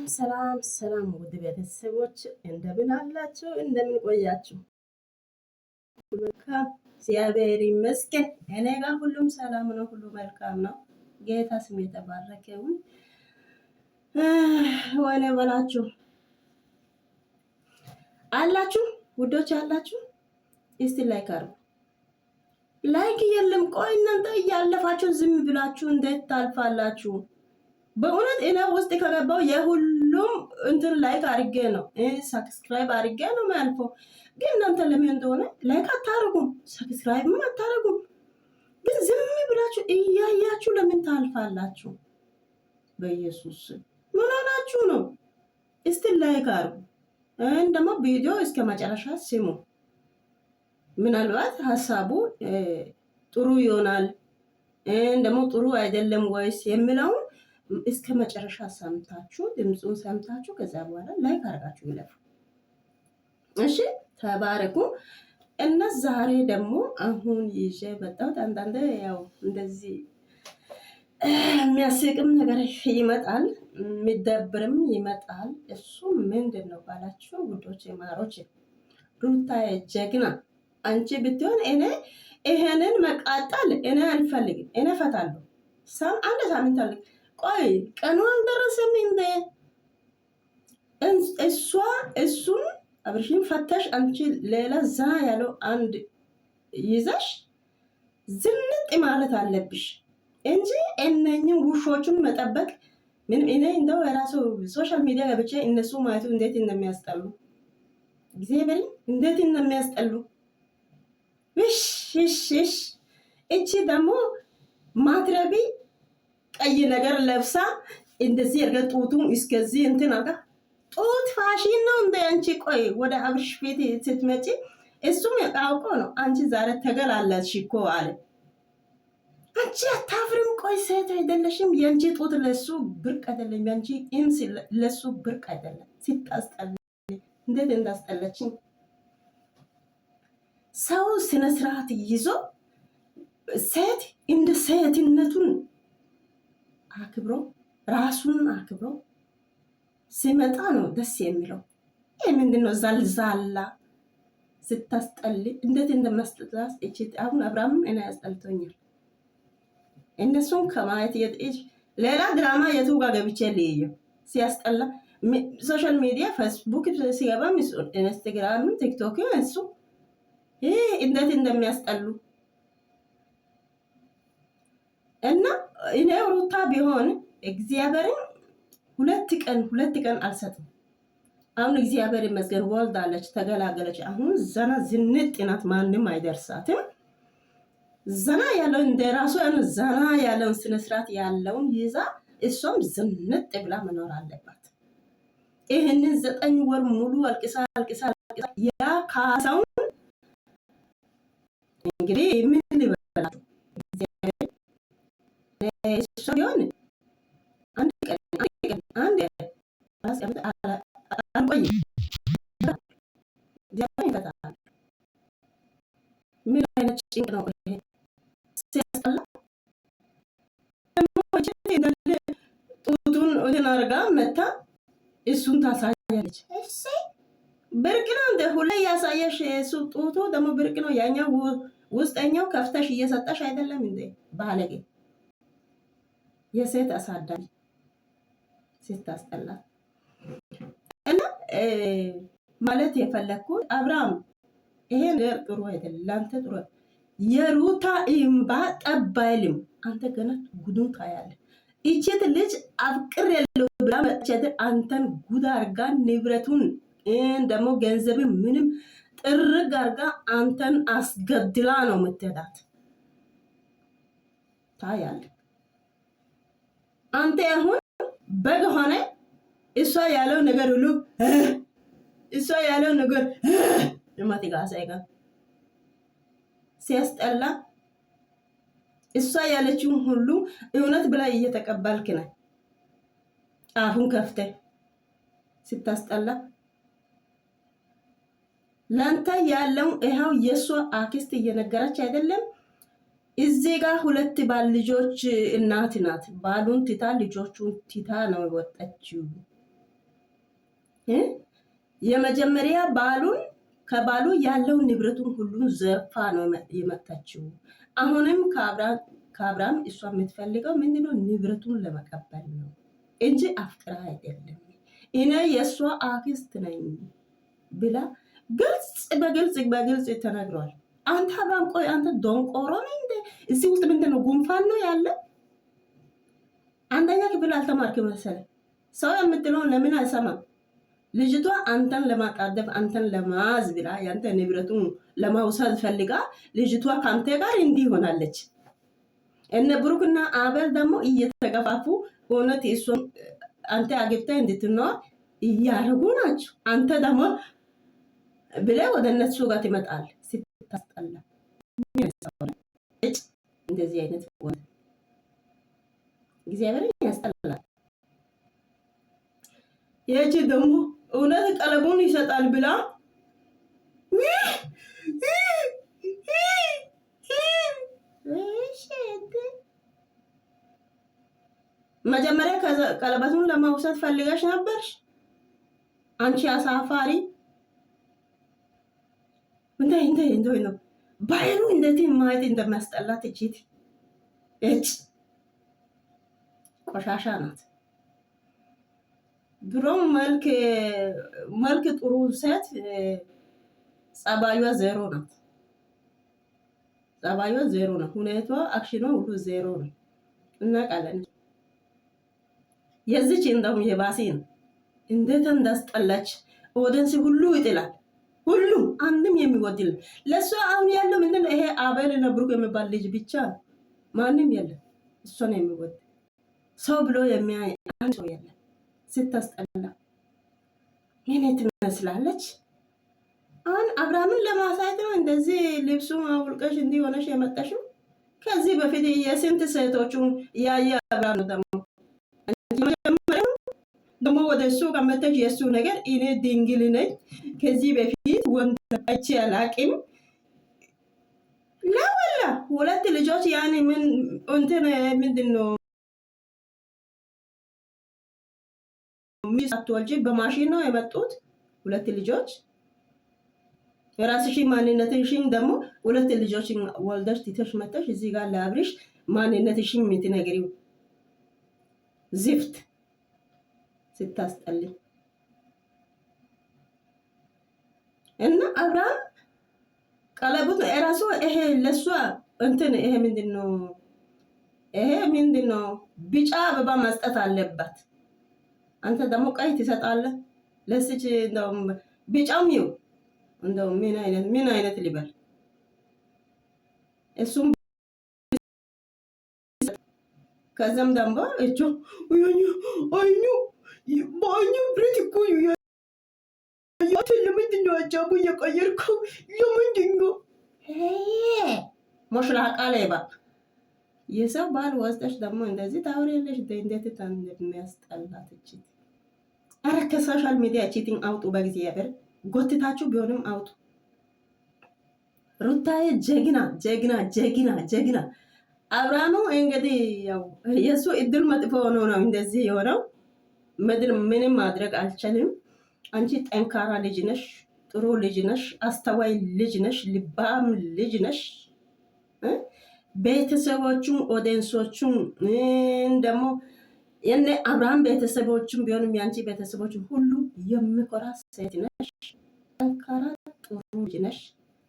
ሰላም ውድ ቤተሰቦች እንደምን አላችሁ? እንደምን ቆያችሁ? መልካም እግዚአብሔር ይመስገን። እኔ ጋር ሁሉም ሰላም ነው፣ ሁሉ መልካም ነው። ጌታ ስም የተባረከ ይሁን። ወይኔ በላችሁ አላችሁ ውዶች አላችሁ? እስቲ ላይክ አርጉ። ላይክ የለም። ቆይ እናንተ እያለፋችሁ ዝም ብላችሁ እንዴት ታልፋላችሁ? በእውነት እኔ ውስጥ ከገባው የሁሉም እንትን ላይክ አድርጌ ነው ሰብስክራይብ አድርጌ ነው የሚያልፈው። ግን እናንተ ለምን እንደሆነ ላይክ አታረጉም፣ ሰብስክራይብም አታረጉም። ግን ዝም ብላችሁ እያያችሁ ለምን ታልፋላችሁ? በኢየሱስ ምን ሆናችሁ ነው? እስቲ ላይክ አድርጉ። ደግሞ ቪዲዮ እስከ መጨረሻ ስሙ። ምናልባት ሀሳቡ ጥሩ ይሆናል ደግሞ ጥሩ አይደለም ወይስ የሚለውን እስከ መጨረሻ ሰምታችሁ ድምፁን ሰምታችሁ ከዛ በኋላ ላይክ አድርጋችሁ ይለፉ። እሺ ተባረኩ። እና ዛሬ ደግሞ አሁን ይዤ መጣሁት። አንዳንዴ ያው እንደዚህ የሚያስቅም ነገር ይመጣል፣ የሚደብርም ይመጣል። እሱ ምንድን ነው ባላችሁ ውዶች ማሮች፣ ሩታ ጀግና አንቺ ብትሆን እኔ ይሄንን መቃጠል እኔ አልፈልግም። እኔ ፈታለሁ። አንድ ሳምንት አለ። ቆይ ቀኑ አልደረሰም እንዴ? እሱን አብርሽን ፈተሽ አንቺ ሌላ ዛ ያለው አንድ ይዘሽ ዝንጥ ማለት አለብሽ እንጂ እነኝም ውሾቹን መጠበቅ ምንም። እኔ እንደው የራሱ ሶሻል ሚዲያ ገብቼ እነሱ ማየቱ እንዴት እንደሚያስጠሉ እግዚአብሔር እንዴት እንደሚያስጠሉ። እሺ እቺ ደግሞ ማትረቢ ቀይ ነገር ለብሳ እንደዚህ እርገ ጡቱም እስከዚህ እንትን አጋ ጡት ፋሽን ነው እንደ አንቺ። ቆይ ወደ አብርሽ ቤት ስትመጪ እሱም ያውቆ ነው አንቺ ዛሬ ተገላለጽሽ እኮ አለ። አንቺ አታፍርም? ቆይ ሴት አይደለሽም? የአንቺ ጡት ለሱ ብርቅ አይደለም፣ የአንቺ ኢምስ ለሱ ብርቅ አይደለም። ሲታስጠል እንዴት እንዳስጠለችኝ። ሰው ስነ ስርዓት ይዞ ሴት እንደ ሴትነቱን አክብሮ ራሱን አክብሮ ሲመጣ ነው ደስ የሚለው። ይህ ምንድነው? ዛልዛላ ስታስጠል እንዴት እንደማስጠላስ እቺ። አሁን አብርሃምም እኔ ያስጠልቶኛል። እነሱን ከማየት ሌላ ድራማ የቱ ጋር ገብቼ ልየው ሲያስጠላ። ሶሻል ሚዲያ ፌስቡክ ሲገባ ኢንስታግራም፣ ቲክቶክ እሱ እንዴት እንደሚያስጠሉ እና እኔ ሩታ ቢሆን እግዚአብሔርን ሁለት ቀን አልሰጥም። አሁን እግዚአብሔር ይመስገን ወልዳለች፣ ተገላገለች። አሁን ዘና ዝንጥ ናት፣ ማንም አይደርሳትም። ዘና ያለው እንደራሱ ዘና ያለውን ስነስርዓት ያለውን ይዛ እሷም ዝንጥ ብላ መኖር አለባት። ይህንን 9 ወር ሙሉ አልቅሳ ያ ካሳውን እንግዲህ ምን ልበላችሁ እሷ ቢሆን አንድ ራስ አልቆይ ይፈታል። ምን አይነት ጭንቅ ነው ይሄ? ሲያስጠላ ጡቱን እንትን አድርጋ መታ እሱን ታሳያለች። እሺ ብርቅ ነው እንደ ሁሌ ያሳየሽ። እሱ ጡቱ ደግሞ ብርቅ ነው። ያኛው ውስጠኛው ከፍተሽ እየሰጠሽ አይደለም እንዴ? ባለጌ የሴት አሳዳጊ ሲታስጠላ። እና ማለት የፈለግኩት አብርሃም ይሄ ነገር ጥሩ አይደለም፣ ለአንተ ጥሩ የሩታ እምባ ጠብ አይልም። አንተ ገና ጉዱን ታያለህ። ይቺት ልጅ አፍቅር ያለው ብላ መጨት አንተን ጉድ አርጋ ንብረቱን ደግሞ ገንዘብን ምንም ጥርግ አርጋ አንተን አስገድላ ነው የምትሄዳት። ታያለህ። አንተ አሁን በግ ሆነ እሷ ያለው ነገር ሁሉ እሷ ያለው ነገር ለማትጋሳይጋ ሲያስጠላ። እሷ ያለችውን ሁሉ እውነት ብላ እየተቀበልክ ነው። አሁን ከፍተ ስታስጠላ ላንተ ያለው ይኸው የሷ አክስት እየነገረች አይደለም። እዚህ ጋር 2 ባል ልጆች እናት ናት። ባሉን ትታ ልጆቹን ትታ ነው የወጣችው። የመጀመሪያ ባሉን ከባሉ ያለው ንብረቱን ሁሉን ዘርፋ ነው የመጣችው። አሁንም ከአብርሃም እሷ የምትፈልገው ምንድነው? ንብረቱን ለመቀበል ነው እንጂ አፍቅራ አይደለም። እኔ የእሷ አክስት ነኝ ብላ በግልጽ ተናግሯል። አንተ አብርሃም ቆይ አንተ ዶንቆሮ ነህ እንዴ? እዚህ ውስጥ ምንድነው? ጉንፋን ነው ያለ? አንደኛ ክፍል አልተማርክ መሰለ። ሰው የምትለውን ለምን አይሰማም? ልጅቷ አንተን ለማጣደፍ አንተን ለማዝ ብላ ያንተ ንብረቱን ለማውሰድ ፈልጋ ልጅቷ ካንተ ጋር እንዲህ ሆናለች። እነ ብሩክና አቤል ደግሞ እየተገፋፉ እውነት እሱን አንተ አግብታ እንድትኖር እያደረጉ ናቸው። አንተ ደግሞ ብለህ ወደ እነሱ ጋር ትመጣለህ። ስታስጠላ እንደዚህ አይነት እግዚአብሔር ያስጠላል። ይህቺ ደግሞ እውነት ቀለቡን ይሰጣል ብላ መጀመሪያ ቀለበቱን ለማውሰድ ፈልገሽ ነበርሽ አንቺ አሳፋሪ። እንደ ነው ባይሩ እንዴት ማየት እንደሚያስጠላት እቺት እጭ ቆሻሻ ናት። ድሮም መልክ ጥሩ ሴት ጸባዩዋ ዜሮ ናት። ጸባዩዋ ዜሮ ነው። ሁኔቷ አክሽኗ ሁሉ ዜሮ ነው። እናውቃለን። የዚች እንደውም የባሴ ነው። እንዴት እንዳስጠላች ኦዲየንስ ሁሉ ይጥላል። ሁሉም አንድም የሚወድል ለሷ አሁን ያለው ምንድነው? ይሄ አቤል እና ብሩክ የሚባል ልጅ ብቻ ማንም የለም። እሷን የሚወድ ሰው ብሎ የሚያይ አንድ ሰው የለም። ስታስጠላ ምን ትመስላለች? አሁን አብርሃምን ለማሳየት ነው እንደዚህ ልብሱን አውልቀሽ እንዲህ ሆነሽ የመጣሽው። ከዚህ በፊት የስንት ሴቶቹን ያየ አብርሃም ነው። ደግሞ ወደ እሱ ከመተሽ የእሱ ነገር እኔ ድንግል ነኝ፣ ከዚህ በፊት ወንድ አይቼ አላቅም ለወላ ሁለት ልጆች ያኔ ምን እንትን ምንድን ነው ሚስት በማሽን ነው የመጡት ሁለት ልጆች። የራስሽን ማንነትሽን ደግሞ ሁለት ልጆችን ወልደሽ ትተሽ መተሽ እዚህ ጋር ለአብርሽ ማንነትሽን የምትነግሪው ዝፍት ስታስጠልኝ እና አብርሃም ቀለቡት እራሱ ይሄ ለሷ እንትን ይሄ ምንድነው ቢጫ አበባ መስጠት አለበት። አንተ ደግሞ ቀይ ትሰጣለህ ለስች እንደው ቢጫም ይው እንደው ምን አይነት ሊበል እሱም ከዛም ደግሞ እጆ አይኑ ባኙ ብረት እኮ ያት ለምንድን ነው አጃቡ የቀየርከው? ለምንድን ነው ሞሽላቃ ሌባ የሰው ባል ወስደሽ ደግሞ እንደዚህ ታወሪያለሽ? እንዴት እንደሚያስጠላት እቺ። ኧረ ከሶሻል ሚዲያ ቺቲንግ አውጡ፣ በእግዚአብሔር ጎትታችሁ ቢሆንም አውጡ። ሩታዬ ጀግና ጀግና ጀግና ጀግና። አብርሃሙ እንግዲህ ያው የሱ እድል መጥፎ ሆኖ ነው እንደዚህ የሆነው። ምንም ማድረግ አልቻልም። አንቺ ጠንካራ ልጅ ነሽ፣ ጥሩ ልጅ ነሽ፣ አስተዋይ ልጅ ነሽ፣ ልባም ልጅ ነሽ። ቤተሰቦቹም ኦዲየንሶቹም ደግሞ የነ አብርሃም ቤተሰቦቹም ቢሆንም ያንቺ ቤተሰቦቹም ሁሉ የሚኮራ ሴት ነሽ፣ ጠንካራ ጥሩ ልጅ ነሽ።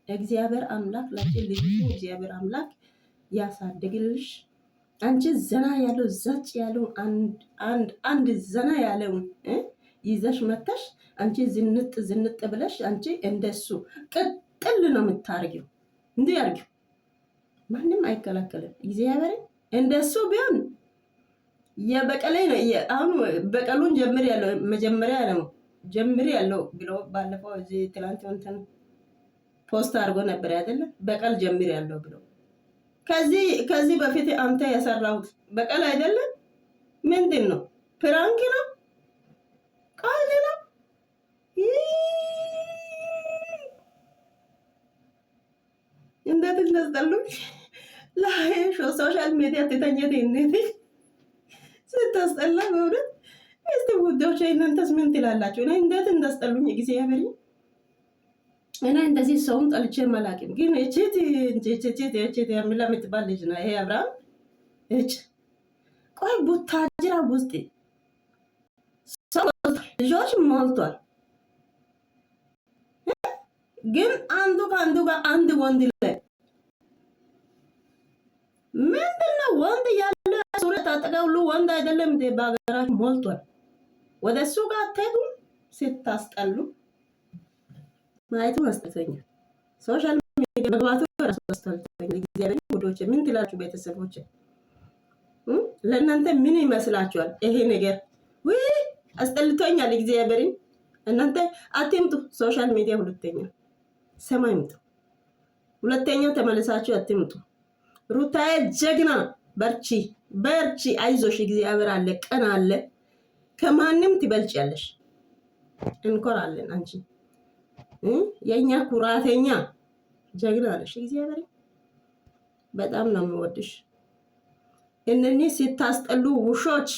እግዚአብሔር አምላክ ለአንቺ ልጅ እግዚአብሔር አምላክ ያሳድግልሽ። አንቺ ዘና ያለው ዘጭ ያለው አንድ ዘና ያለው ይዘሽ መተሽ አንቺ ዝንጥ ብለሽ አንቺ እንደሱ ቅጥል ነው የምታርጊው። እንዴ ያርጊው፣ ማንም አይከለከልም። እግዚአብሔር እንደሱ ቢሆን የበቀለኝ ነው። አሁን በቀሉን መጀመሪያ ነው ጀምር ያለው ብሎ ባለፈው እዚህ ትላንት እንትን ፖስት አድርጎ ነበር አይደለ? በቀል ጀምር ያለው ብሎ ከዚህ በፊት አንተ የሰራሁት በቀል አይደለም። ምንድን ነው? ፕራንክ ነው? ቀልድ ነው? እንዴት እንደስጠሉ ሶሻል ሚዲያ ትተኘት እንዴት ስታስጠላ በእውነት እስቲ ውዶቼ እናንተስ ምን ትላላችሁ? እኔ እንዴት እንዳስጠሉኝ እግዚአብሔር። እኔ እንደዚህ ሰውም ጠልቼ አላውቅም፣ ግን እቺት የሚላ የምትባል ልጅ ነው ይሄ አብርሃም እጭ ቆይ ቡታጅራ ውስጥ ልጆች ሞልቷል፣ ግን አንዱ ከአንዱ ጋር አንድ ወንድ ላይ ምንድነው? ወንድ ያለ ሱሪ ታጠቀ ሁሉ ወንድ አይደለም እንዴ? በሀገራችን ሞልቷል። ወደ እሱ ጋር አትሄዱም? ስታስጠሉ ማየቱ አስጠልቶኛል። ሶሻል ሚዲያ መግባቱ ራሱ አስጠልቶኛል። እግዚአብሔር ወዶች ምን ትላችሁ ቤተሰቦች? ለእናንተ ምን ይመስላችኋል ይሄ ነገር? ውይ አስጠልቶኛል። እግዚአብሔርን እናንተ አትምጡ ሶሻል ሚዲያ ሁለተኛ ሰማይ ምጡ። ሁለተኛ ተመልሳችሁ አትምጡ። ሩታዬ ጀግና በርቺ በርቺ፣ አይዞሽ፣ እግዚአብሔር አለ፣ ቀን አለ፣ ከማንም ትበልጫለሽ። እንኮራለን። አንቺ የኛ ኩራተኛ ጀግና ነሽ። እግዚአብሔር በጣም ነው የሚወድሽ። እነኚህ ሲታስጠሉ ውሾች